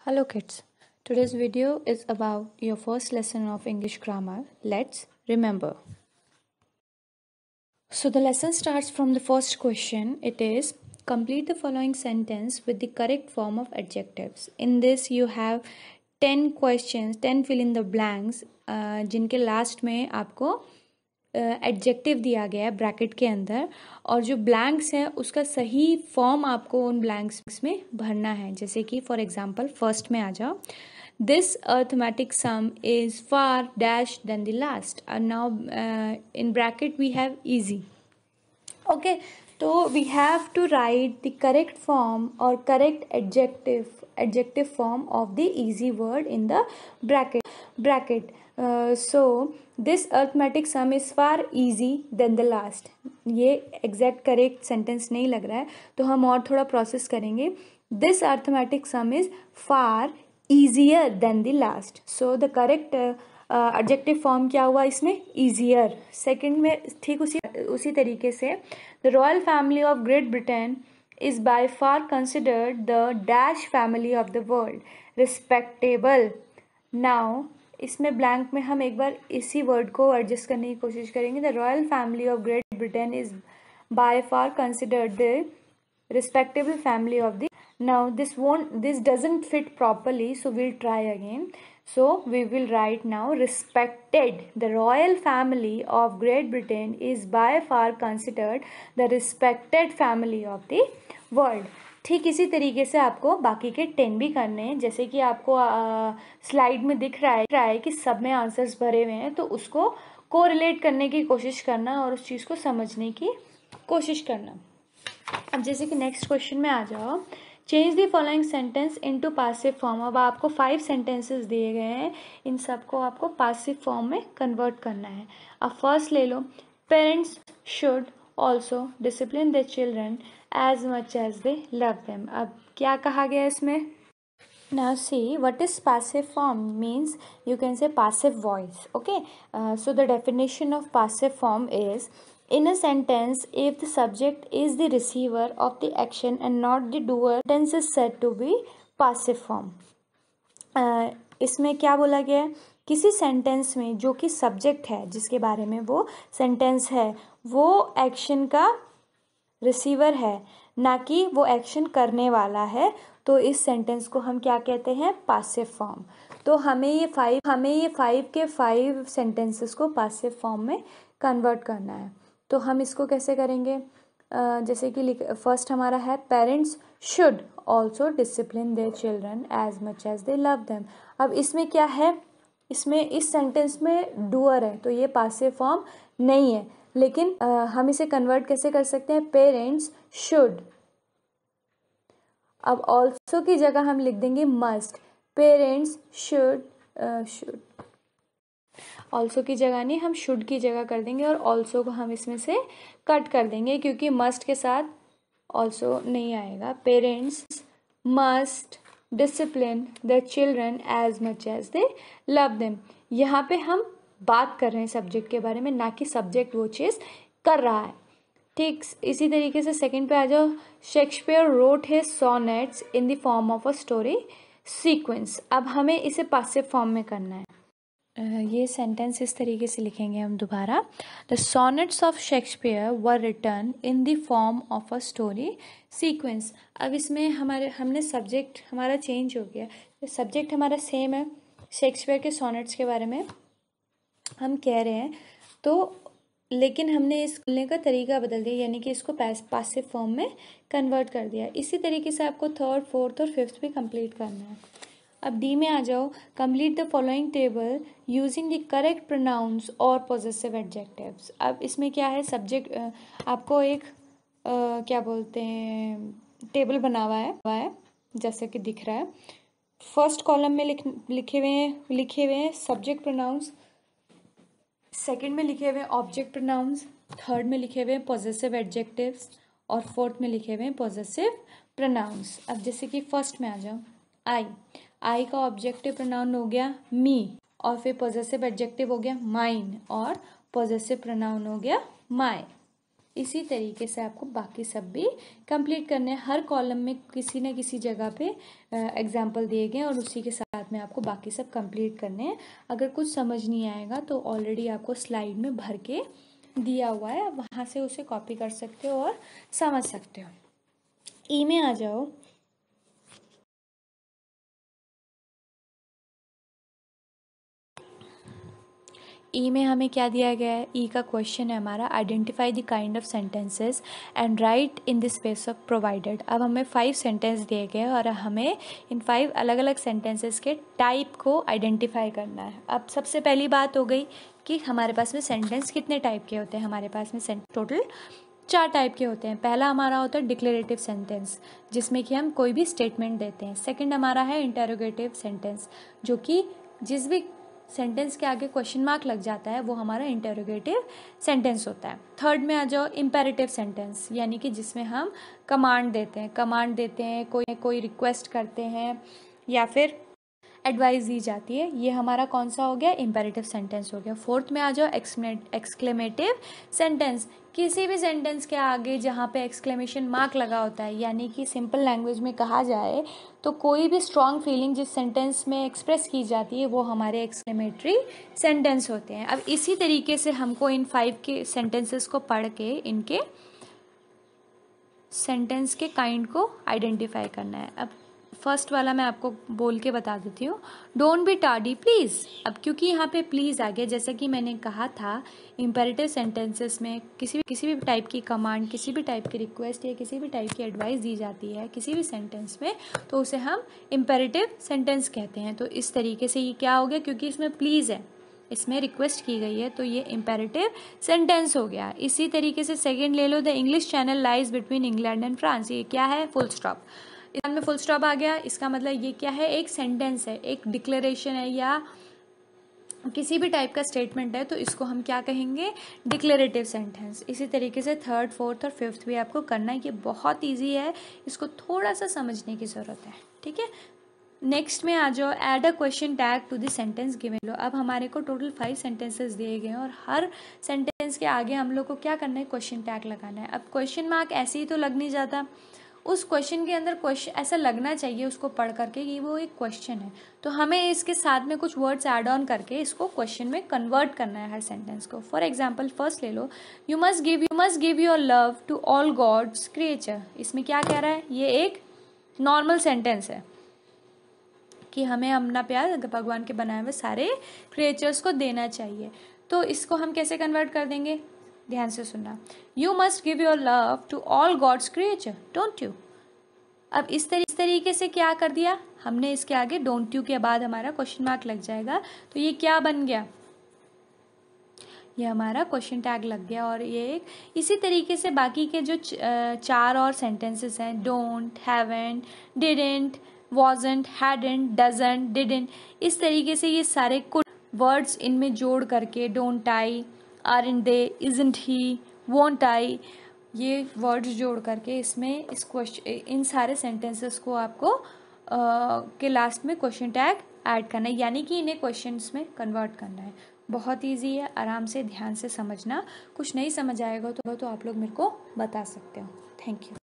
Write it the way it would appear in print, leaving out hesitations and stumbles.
Hello kids, today's video is about your first lesson of English grammar. Let's remember. So the lesson starts from the first question. It is complete the following sentence with the correct form of adjectives. In this you have 10 questions, 10 fill in the blanks जिनके last में आपको adjective दिया गया है bracket के अंदर और जो ब्लैंक्स है उसका सही फॉर्म आपको उन ब्लैंक्स में भरना है। जैसे कि फॉर एग्जांपल फर्स्ट में आ जाओ, this arithmetic sum is far dash then the last और now in bracket we have easy. Okay, तो we have to write the correct form और correct adjective form of the easy word in the bracket. So this arithmetic sum is far easy than the last. ये exact correct sentence नहीं लग रहा है तो हम और थोड़ा प्रोसेस करेंगे। This arithmetic sum is far easier than the last. So the correct adjective form क्या हुआ इसमें? easier. सेकेंड में ठीक उसी तरीके से the royal family of Great Britain is by far considered the dash family of the world. Respectable. Now इसमें blank में हम एक बार इसी वर्ड को एडजस्ट करने की कोशिश करेंगे। The royal family of great Britain is by far considered the respectable family of the. Now this doesn't fit properly, so we'll try again. So we will write now respected. The royal family of Great Britain is by far considered the respected family of the world. ठीक इसी तरीके से आपको बाकी के 10 भी करने हैं। जैसे कि आपको स्लाइड में दिख रहा है कि सब में आंसर्स भरे हुए हैं, तो उसको कोरिलेट करने की कोशिश करना और उस चीज़ को समझने की कोशिश करना। अब जैसे कि नेक्स्ट क्वेश्चन में आ जाओ, change the following sentence into passive form. अब आपको 5 सेंटेंसेस दिए गए हैं, इन सबको आपको पासिव फॉर्म में कन्वर्ट करना है। अब फर्स्ट ले लो, parents should also discipline the children as much as they love them. अब क्या कहा गया इसमें? Now see, what is passive form? Means you can say passive voice. Okay, so the definition of passive form is in a sentence if the subject is the receiver of the action and not the doer, sentence is said to be passive form. इसमें क्या बोला गया है? किसी sentence में जो कि subject है, जिसके बारे में वो सेंटेंस है, वो एक्शन का रिसीवर है, ना कि वो एक्शन करने वाला है, तो इस सेंटेंस को हम क्या कहते हैं? Passive form. तो हमें ये 5 के 5 सेंटेंसेस को पासिव फॉर्म में कन्वर्ट करना है। तो हम इसको कैसे करेंगे? जैसे कि फर्स्ट हमारा है parents should also discipline their children as much as they love them. अब इसमें क्या है? इसमें इस सेंटेंस में डूअर है, तो ये पासिव फॉर्म नहीं है, लेकिन हम इसे कन्वर्ट कैसे कर सकते हैं? Parents should. अब ऑल्सो की जगह हम लिख देंगे मस्ट। पेरेंट्स शुड ऑल्सो की जगह नहीं, हम शुड की जगह कर देंगे और ऑल्सो को हम इसमें से कट कर देंगे क्योंकि मस्ट के साथ ऑल्सो नहीं आएगा। Parents must discipline the children as much as they love them. यहाँ पे हम बात कर रहे हैं सब्जेक्ट के बारे में, ना कि सब्जेक्ट वो चीज़ कर रहा है। ठीक इसी तरीके से सेकंड पे आ जाओ, Shakespeare road his sonnets in the form of a story sequence. अब हमें इसे पासिव फॉर्म में करना है। ये सेंटेंस इस तरीके से लिखेंगे हम दोबारा, the sonnets of Shakespeare were written in the form of a story sequence. अब इसमें हमने सब्जेक्ट हमारा चेंज हो गया, सब्जेक्ट हमारा सेम है, शेक्सपियर के सोनेट्स के बारे में हम कह रहे हैं, तो लेकिन हमने इस बोलने का तरीका बदल दिया, यानी कि इसको पासिव फॉर्म में कन्वर्ट कर दिया। इसी तरीके से आपको थर्ड, फोर्थ और फिफ्थ भी कंप्लीट करना है। अब डी में आ जाओ, complete the following table using the correct pronouns और पॉजेसिव एडजेक्टिव्स। अब इसमें क्या है? सब्जेक्ट आपको एक क्या बोलते हैं टेबल बना हुआ है जैसे कि दिख रहा है। फर्स्ट कॉलम में लिखे हुए हैं सब्जेक्ट प्रोनाउंस, सेकंड में लिखे हुए हैं ऑब्जेक्ट प्रोनाउंस, थर्ड में लिखे हुए हैं पॉजेसिव एडजेक्टिव्स और फोर्थ में लिखे हुए हैं पॉजेसिव प्रोनाउंस। अब जैसे कि फर्स्ट में आ जाओ, आई का ऑब्जेक्टिव प्रोनाउन हो गया मी, और फिर पॉजेसिव एडजेक्टिव हो गया माइन, और पॉजेसिव प्रोनाउन हो गया माय। इसी तरीके से आपको बाकी सब भी कंप्लीट करने हैं। हर कॉलम में किसी न किसी जगह पे एग्जाम्पल दिए गए हैं और उसी के साथ में आपको बाकी सब कंप्लीट करने हैं। अगर कुछ समझ नहीं आएगा तो ऑलरेडी आपको स्लाइड में भर के दिया हुआ है, आप वहाँ से उसे कॉपी कर सकते हो और समझ सकते हो। ई में आ जाओ। ई में हमें क्या दिया गया है? ई का क्वेश्चन है हमारा, identify the kind of sentences and right in the space of provided. अब हमें 5 सेंटेंस दिए गए और हमें इन 5 अलग अलग सेंटेंसेस के टाइप को आइडेंटिफाई करना है। अब सबसे पहली बात हो गई कि हमारे पास में सेंटेंस कितने टाइप के होते हैं। हमारे पास में टोटल 4 टाइप के होते हैं। पहला हमारा होता है डिक्लेरेटिव सेंटेंस, जिसमें कि हम कोई भी स्टेटमेंट देते हैं। सेकंड हमारा है इंटरोगेटिव सेंटेंस, जो कि जिस भी सेंटेंस के आगे क्वेश्चन मार्क लग जाता है वो हमारा इंटरोगेटिव सेंटेंस होता है। थर्ड में आ जाओ इम्पेरेटिव सेंटेंस, यानी कि जिसमें हम कमांड देते हैं, कोई रिक्वेस्ट करते हैं या फिर एडवाइस दी जाती है। ये हमारा कौन सा हो गया? इम्पेरेटिव सेंटेंस हो गया। फोर्थ में आ जाओ एक्सक्लेमेटिव सेंटेंस, किसी भी सेंटेंस के आगे जहाँ पे एक्सक्लेमेशन मार्क लगा होता है, यानी कि सिंपल लैंग्वेज में कहा जाए तो कोई भी स्ट्रॉन्ग फीलिंग जिस सेंटेंस में एक्सप्रेस की जाती है वो हमारे एक्सक्लेमेटरी सेंटेंस होते हैं। अब इसी तरीके से हमको इन 5 के सेंटेंसेस को पढ़ के इनके सेंटेंस के काइंड को आइडेंटिफाई करना है। अब फर्स्ट वाला मैं आपको बोल के बता देती हूँ, डोंट बी टार्डी प्लीज। अब क्योंकि यहाँ पे प्लीज आ गया, जैसा कि मैंने कहा था इम्पेरेटिव सेंटेंसेस में किसी भी टाइप की कमांड, किसी भी टाइप की रिक्वेस्ट या किसी भी टाइप की एडवाइस दी जाती है किसी भी सेंटेंस में, तो उसे हम इम्पेरेटिव सेंटेंस कहते हैं। तो इस तरीके से ये क्या हो गया, क्योंकि इसमें प्लीज है, इसमें रिक्वेस्ट की गई है, तो ये इम्पेरेटिव सेंटेंस हो गया। इसी तरीके से सेकंड ले लो, the English channel lies between England and France. ये क्या है? Full stop. में फुल स्टॉप आ गया, इसका मतलब ये क्या है? एक सेंटेंस है, एक डिक्लेरेशन है या किसी भी टाइप का स्टेटमेंट है, तो इसको हम क्या कहेंगे? Declarative sentence. इसी तरीके से थर्ड, फोर्थ और फिफ्थ भी आपको करना है। ये बहुत ईजी है, इसको थोड़ा सा समझने की जरूरत है, ठीक है। नेक्स्ट में आ जाओ, add a question tag to the sentence given. लो, अब हमारे को टोटल 5 सेंटेंसेस दिए गए हैं और हर सेंटेंस के आगे हम लोग को क्या करना है? क्वेश्चन टैग लगाना है। अब क्वेश्चन मार्क ऐसे ही तो लग नहीं जाता, उस क्वेश्चन के अंदर क्वेश्चन ऐसा लगना चाहिए उसको पढ़ करके कि वो एक क्वेश्चन है, तो हमें इसके साथ में कुछ वर्ड्स ऐड ऑन करके इसको क्वेश्चन में कन्वर्ट करना है हर सेंटेंस को। फॉर एग्जाम्पल फर्स्ट ले लो, you must give your love to all God's creature. इसमें क्या कह रहा है? ये एक नॉर्मल सेंटेंस है कि हमें अपना प्यार भगवान के बनाए हुए सारे क्रिएचर्स को देना चाहिए। तो इसको हम कैसे कन्वर्ट कर देंगे? ध्यान से सुनना, you must give your love to all God's creature, don't you. अब इस तरीके से क्या कर दिया हमने, इसके आगे डोंट यू के बाद हमारा क्वेश्चन मार्क लग जाएगा, तो ये क्या बन गया? ये हमारा क्वेश्चन टैग लग गया। और ये एक इसी तरीके से बाकी के जो 4 और सेंटेंसेस हैं, don't, haven't, didn't, wasn't, hadn't, doesn't, didn't, इस तरीके से ये सारे कुछ वर्ड्स इनमें जोड़ करके, don't I, aren't they, isn't he, won't I, ये वर्ड्स जोड़ करके इसमें इस क्वेश्चन इन सारे सेंटेंसेस को आपको के लास्ट में क्वेश्चन टैग ऐड करना है, यानी कि इन्हें क्वेश्चंस में कन्वर्ट करना है। बहुत ईजी है, आराम से ध्यान से समझना। कुछ नहीं समझ आएगा तो आप लोग मेरे को बता सकते हो। Thank you.